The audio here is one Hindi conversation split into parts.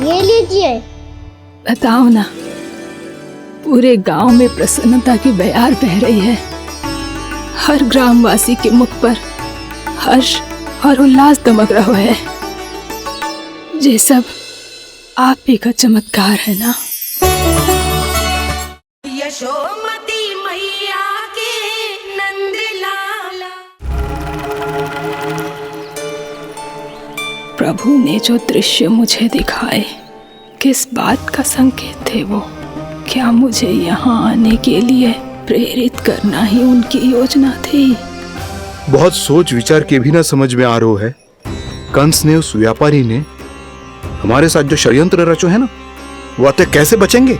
ये लीजिए। बताओ ना, पूरे गांव में प्रसन्नता की बयार बह रही है। हर ग्रामवासी के मुख पर हर्ष और उल्लास दमक रहा है। ये सब आप ही का चमत्कार है ना। यशोमती मैया के नंद लाला। प्रभु ने जो दृश्य मुझे दिखाए, किस बात का संकेत थे वो? क्या मुझे यहाँ आने के लिए प्रेरित करना ही उनकी योजना थी? बहुत सोच विचार के भी ना समझ में आ रहा है। कंस ने, उस व्यापारी ने हमारे साथ जो षड्यंत्र रचो है ना, वो आते कैसे बचेंगे?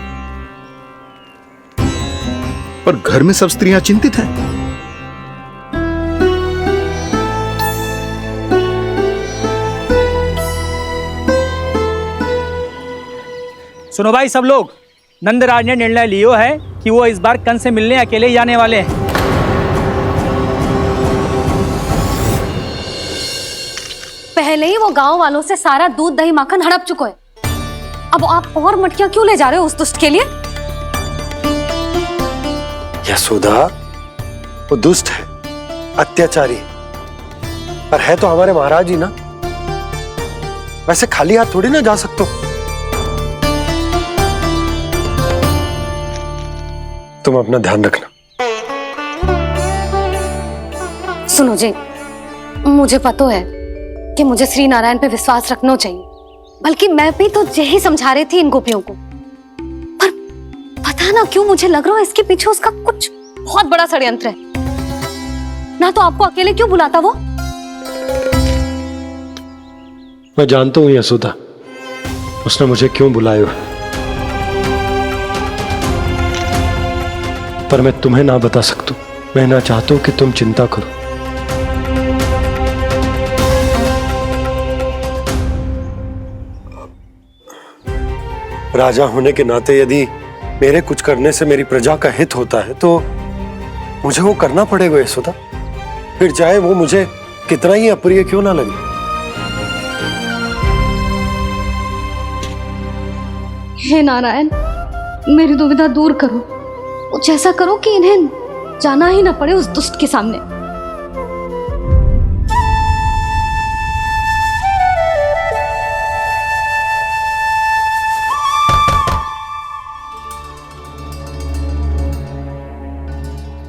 पर घर में सब स्त्रियां चिंतित हैं। सुनो भाई सब लोग, नंदराज ने निर्णय लियो है कि वो इस बार कंस से मिलने अकेले ही जाने वाले हैं। पहले ही वो गांव वालों से सारा दूध दही माखन हड़प चुका है। अब आप और मटकियां क्यों ले जा रहे हो उस दुष्ट के लिए? यशोदा, वो दुष्ट है, अत्याचारी, पर है तो हमारे महाराज ही ना। वैसे खाली हाथ थोड़ी ना जा सकते हो। तुम अपना ध्यान रखना। सुनो जी, मुझे पता है कि मुझे श्री नारायण पे विश्वास रखना चाहिए, बल्कि मैं भी तो यही समझा रही थी इन गोपियों को। पर पता ना क्यों मुझे लग रहा है इसके पीछे उसका कुछ बहुत बड़ा षड्यंत्र है। ना तो आपको अकेले क्यों बुलाता वो? मैं जानता हूं यशोदा, उसने मुझे क्यों बुलाया है, पर मैं तुम्हें ना बता सकता। मैं ना चाहता हूं कि तुम चिंता करो। राजा होने के नाते यदि मेरे कुछ करने से मेरी प्रजा का हित होता है तो मुझे वो करना पड़ेगा यशोदा, फिर चाहे वो मुझे कितना ही अप्रिय क्यों ना लगे। हे नारायण, मेरी दुविधा दूर करो। कुछ ऐसा करो कि इन्हें जाना ही ना पड़े उस दुष्ट के सामने।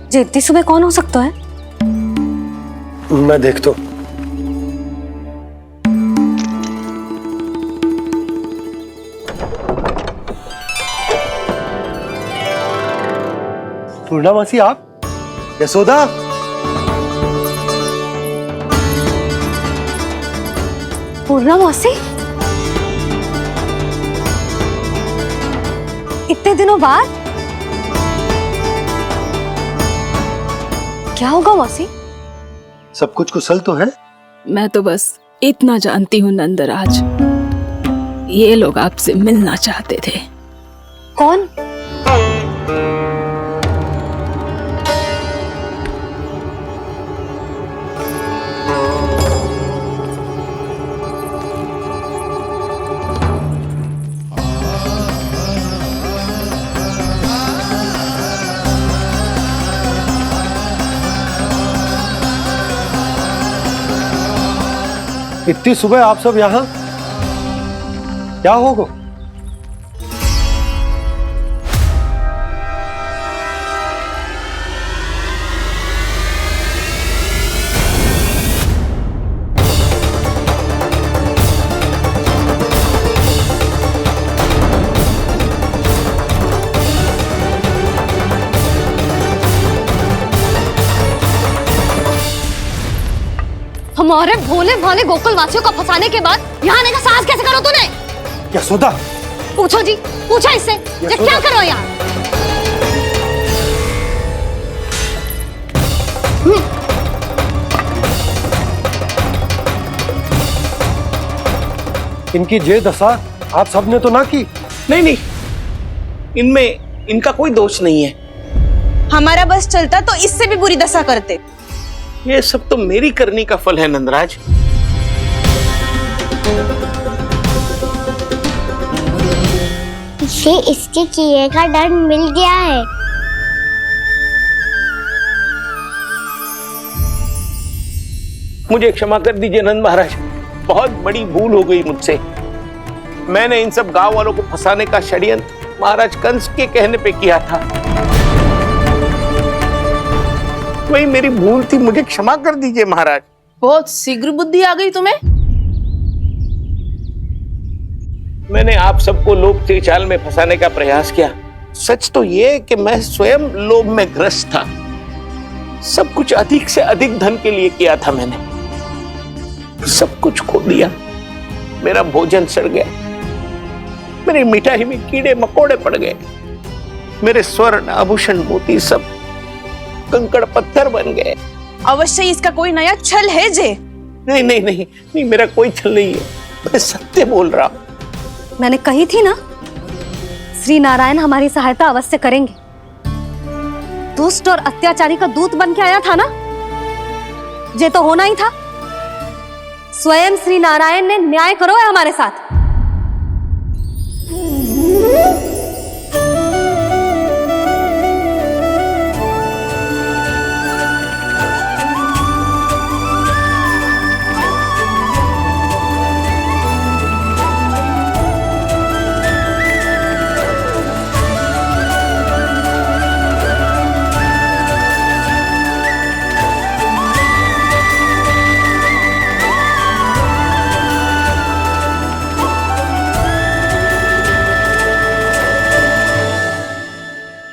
जी इतनी सुबह कौन हो सकता है? मैं देखता हूं। पूर्णामासी, आप? यशोदा, पूर्णामासी, इतने दिनों बाद? क्या होगा मौसी? सब कुछ कुशल तो है? मैं तो बस इतना जानती हूँ नंदराज, ये लोग आपसे मिलना चाहते थे। कौन? इतनी सुबह आप सब यहाँ? क्या होगा? हमारे भोले भाले गोकुल वासियों को फंसाने के बाद यहाँ आने का साहस कैसे करो तूने? यशोदा, पूछो जी, पूछो इससे, ये क्या करो यहाँ? इनकी जे दशा आप सबने तो ना की। नहीं नहीं, इनमें इनका कोई दोष नहीं है। हमारा बस चलता तो इससे भी बुरी दशा करते। ये सब तो मेरी करनी का फल है नंदराज। मुझे इसके किए का दंड मिल गया है। मुझे क्षमा कर दीजिए नंद महाराज, बहुत बड़ी भूल हो गई मुझसे। मैंने इन सब गांव वालों को फंसाने का षड्यंत्र महाराज कंस के कहने पे किया था। वही मेरी भूल थी, मुझे क्षमा कर दीजिए महाराज। बहुत शीघ्र बुद्धि आ गई तुम्हें। मैंने आप सबको लोभ के जाल में फंसाने का प्रयास किया। सच तो ये कि मैं स्वयं लोभ में ग्रस्त था। सब कुछ अधिक से अधिक धन के लिए किया था मैंने, सब कुछ खो दिया। मेरा भोजन सड़ गया, मेरी मिठाई में कीड़े मकोड़े पड़ गए, मेरे स्वर्ण आभूषण मोती सब कंकड़ पत्थर बन गए। अवश्य इसका कोई नया छल है जे। नहीं नहीं नहीं नहीं, मेरा कोई छल नहीं है, मैं सत्य बोल रहा हूं। मैंने कही थी ना, श्री नारायण हमारी सहायता अवश्य करेंगे। दुष्ट और अत्याचारी का दूत बन के आया था ना, ये तो होना ही था। स्वयं श्री नारायण ने न्याय करो है हमारे साथ।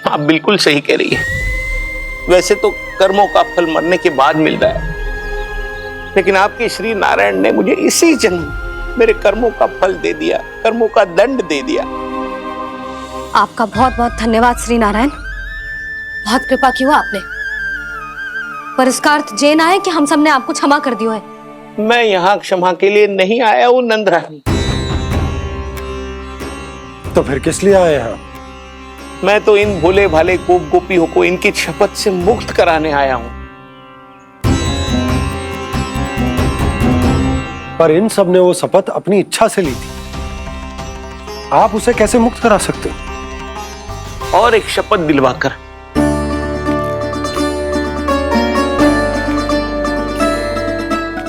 आप बिल्कुल सही कह रही है। वैसे तो कर्मों का फल मरने के बाद मिल रहा है, लेकिन आपके श्री नारायण ने मुझे इसी जन्म मेरे कर्मों का फल दे दिया, कर्मों का दंड दे दिया। आपका बहुत बहुत धन्यवाद श्री नारायण, बहुत कृपा की हो आपने। पर इसका अर्थ ये ना है कि हम सबने आपको क्षमा कर दियो है। मैं यहाँ क्षमा के लिए नहीं आया हूँ नंद रानी। तो फिर किस लिए आए हैं? मैं तो इन भोले भाले गोप गोपियों को इनकी शपथ से मुक्त कराने आया हूं। पर इन सब ने वो शपथ अपनी इच्छा से ली थी, आप उसे कैसे मुक्त करा सकते हो? और एक शपथ दिलवाकर।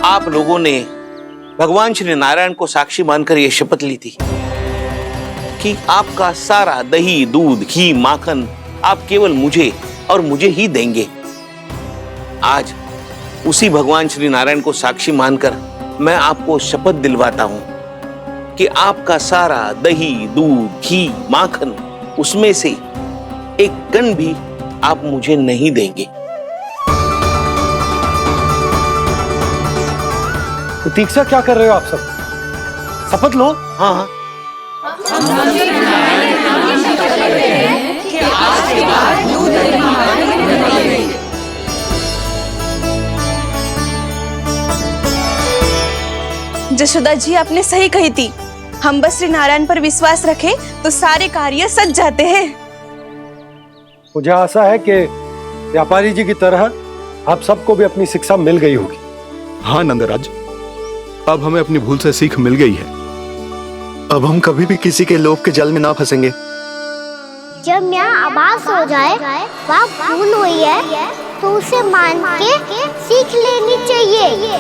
आप लोगों ने भगवान श्री नारायण को साक्षी मानकर यह शपथ ली थी कि आपका सारा दही, दूध, घी, माखन आप केवल मुझे और मुझे ही देंगे। आज उसी भगवान श्री नारायण को साक्षी मानकर मैं आपको शपथ दिलवाता हूं कि आपका सारा दही, दूध, घी, माखन उसमें से एक कण भी आप मुझे नहीं देंगे। प्रतीक्षा क्या कर रहे हो आप सब? शपथ लो। हाँ हाँ, जशोदा जी आपने सही कही थी। हम बस श्री नारायण पर विश्वास रखें तो सारे कार्य सज जाते हैं। मुझे आशा है कि व्यापारी जी की तरह आप सबको भी अपनी शिक्षा मिल गई होगी। हाँ नंदराज, अब हमें अपनी भूल से सीख मिल गई है। अब हम कभी भी किसी के लोभ के जाल में ना फंसेंगे। जब यहाँ आभास हो जाए वह भूल हुई है तो उसे मान के सीख लेनी चाहिए।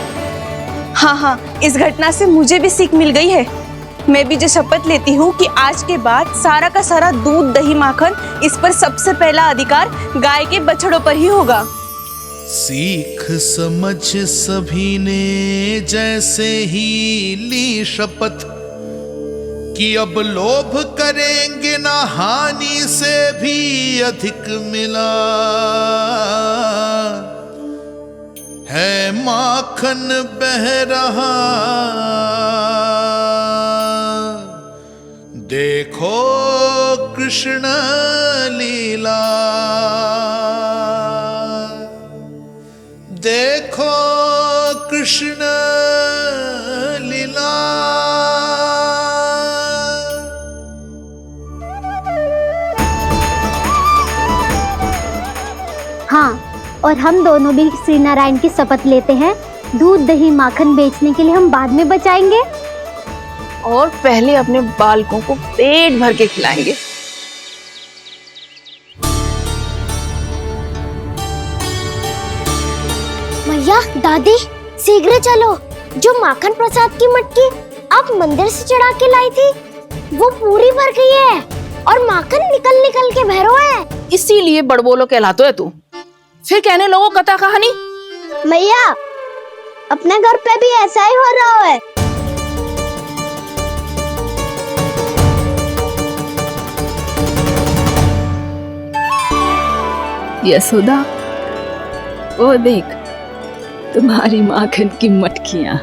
हाँ हाँ, इस घटना से मुझे भी सीख मिल गई है। मैं भी जो शपथ लेती हूँ कि आज के बाद सारा का सारा दूध, दही, माखन इस पर सबसे पहला अधिकार गाय के बछड़ों पर ही होगा। सीख समझ सभी ने जैसे ही ली शपथ कि अब लोभ करेंगे ना हानि से भी अधिक मिला है, माखन बह रहा देखो कृष्ण लीला, देखो कृष्ण लीला। हाँ, और हम दोनों भी श्री नारायण की शपथ लेते हैं, दूध, दही, माखन बेचने के लिए हम बाद में बचाएंगे और पहले अपने बालकों को पेट भर के खिलाएंगे। मैया दादी शीघ्र चलो, जो माखन प्रसाद की मटकी आप मंदिर से चढ़ा के लाई थी वो पूरी भर गई है और माखन निकल निकल के बह रहा है। इसीलिए बड़बोलो कहलाते है तू। फिर कहने लगो कथा कहानी। मैया अपने घर पे भी ऐसा ही हो रहा है। यशोदा, वो देख तुम्हारी माखन की मटकियां।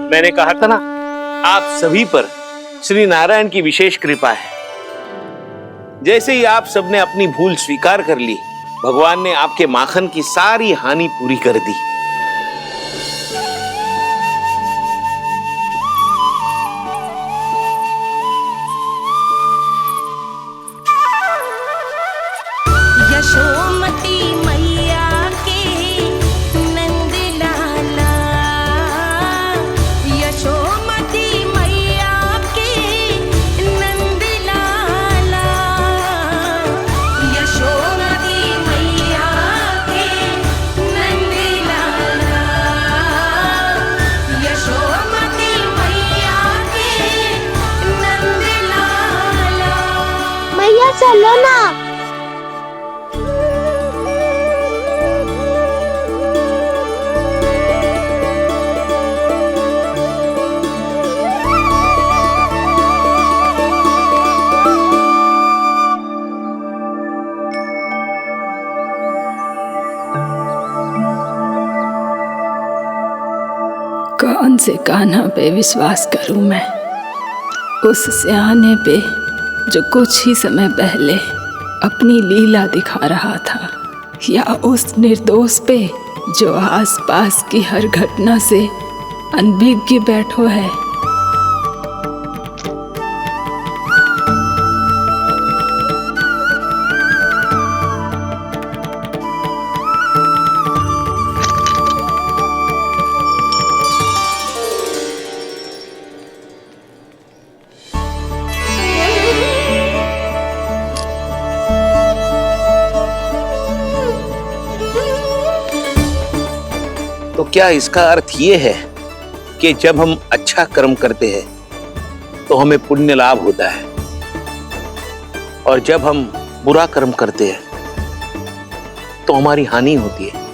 मैंने कहा था ना, आप सभी पर श्री नारायण की विशेष कृपा है। जैसे ही आप सबने अपनी भूल स्वीकार कर ली, भगवान ने आपके माखन की सारी हानि पूरी कर दी। यशोमती मैया के नंद लाला, यशोमती मैया के नंद लाला, यशोमती मैया के नंद लाला, यशोमती मैया के नंद लाला। मैया चलो ना। कौन से कान्हा पे विश्वास करूं मैं? उस सियाने पे जो कुछ ही समय पहले अपनी लीला दिखा रहा था, या उस निर्दोष पे जो आसपास की हर घटना से अनभिज्ञ बैठो है। तो क्या इसका अर्थ ये है कि जब हम अच्छा कर्म करते हैं तो हमें पुण्य लाभ होता है, और जब हम बुरा कर्म करते हैं तो हमारी हानि होती है,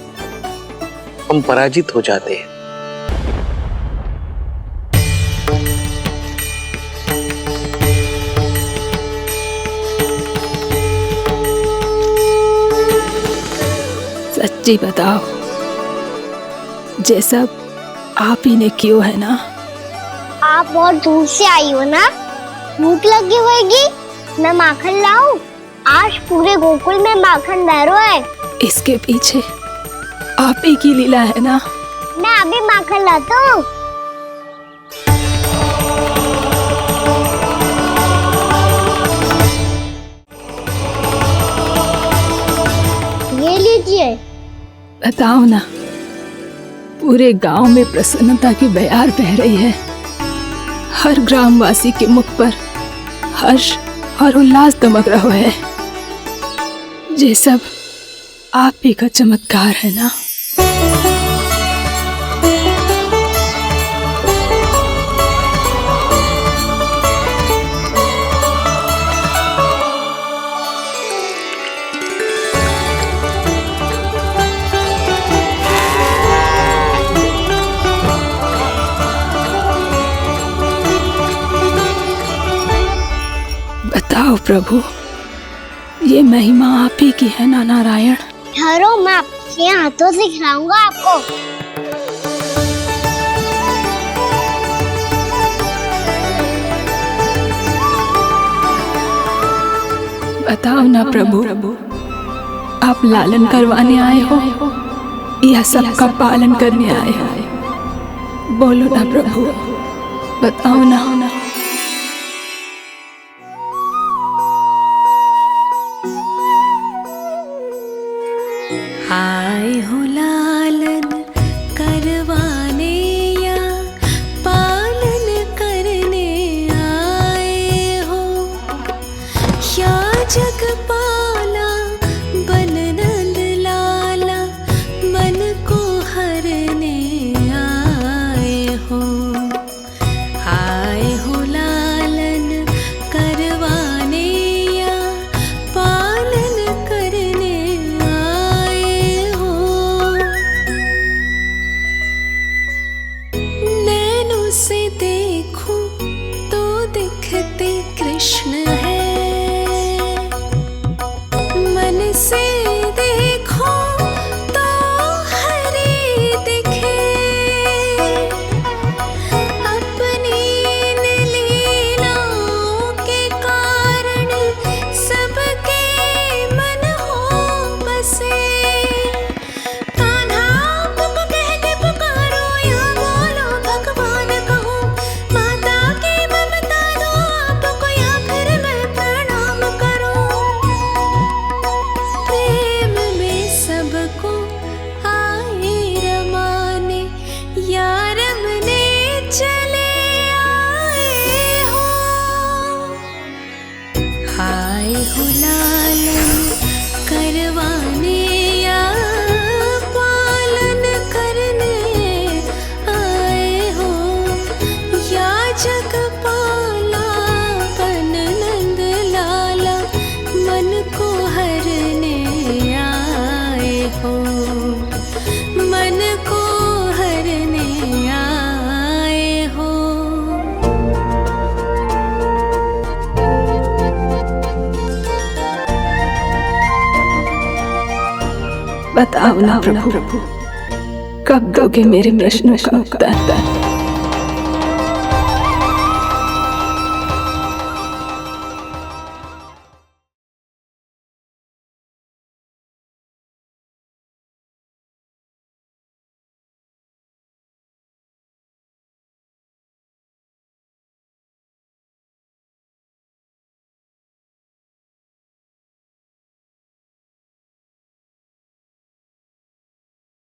हम पराजित हो जाते हैं। सच्ची बताओ, ये सब आप ही ने क्यों है ना? आप बहुत दूर से आई हो ना, भूख लगी होगी। मैं माखन लाऊं? आज पूरे गोकुल में माखन बह रहा है। इसके पीछे आप ही की लीला है ना? मैं अभी माखन लाता हूँ। ये लीजिए। बताओ ना, पूरे गांव में प्रसन्नता की बयार बह रही है। हर ग्रामवासी के मुख पर हर्ष और उल्लास दमक रहा है। ये सब आप ही का चमत्कार है ना? बताओ प्रभु, ये महिमा आप ही की है ना नारायण? ठहरो, मैं आपके हाथों से खिलाऊंगा आपको। बताओ ना प्रभु, आप लालन करवाने आए हो या सबका पालन करने आए हो? बोलो ना प्रभु, बताओ ना। आए हो लालन करवाने या जगपाला बन नंद लाला मन को हरने आए हो लालन करवाने या पालन करने आए हो। नैनों से देखूं तो दिखते कृष्ण है, मन से देखो तो हरि दिखे। अपनी लीलाओं के कारण सबके मन हो बसे। कान्हा पुक कह के पुकारो या बोलो भगवान कहो, माता की ममता दो आपको या फिर मैं प्रणाम करूं। प्रेम में सबको आए रमाने या रमने चले आए हो। लालन करवाने या पालन करने आए हो। या जगपाला बन नंद लाला मन को हरने आए हो, मन को हरने आए हो। बताओ ना प्रभु, कब दोगे मेरे प्रश्नों का उत्तर?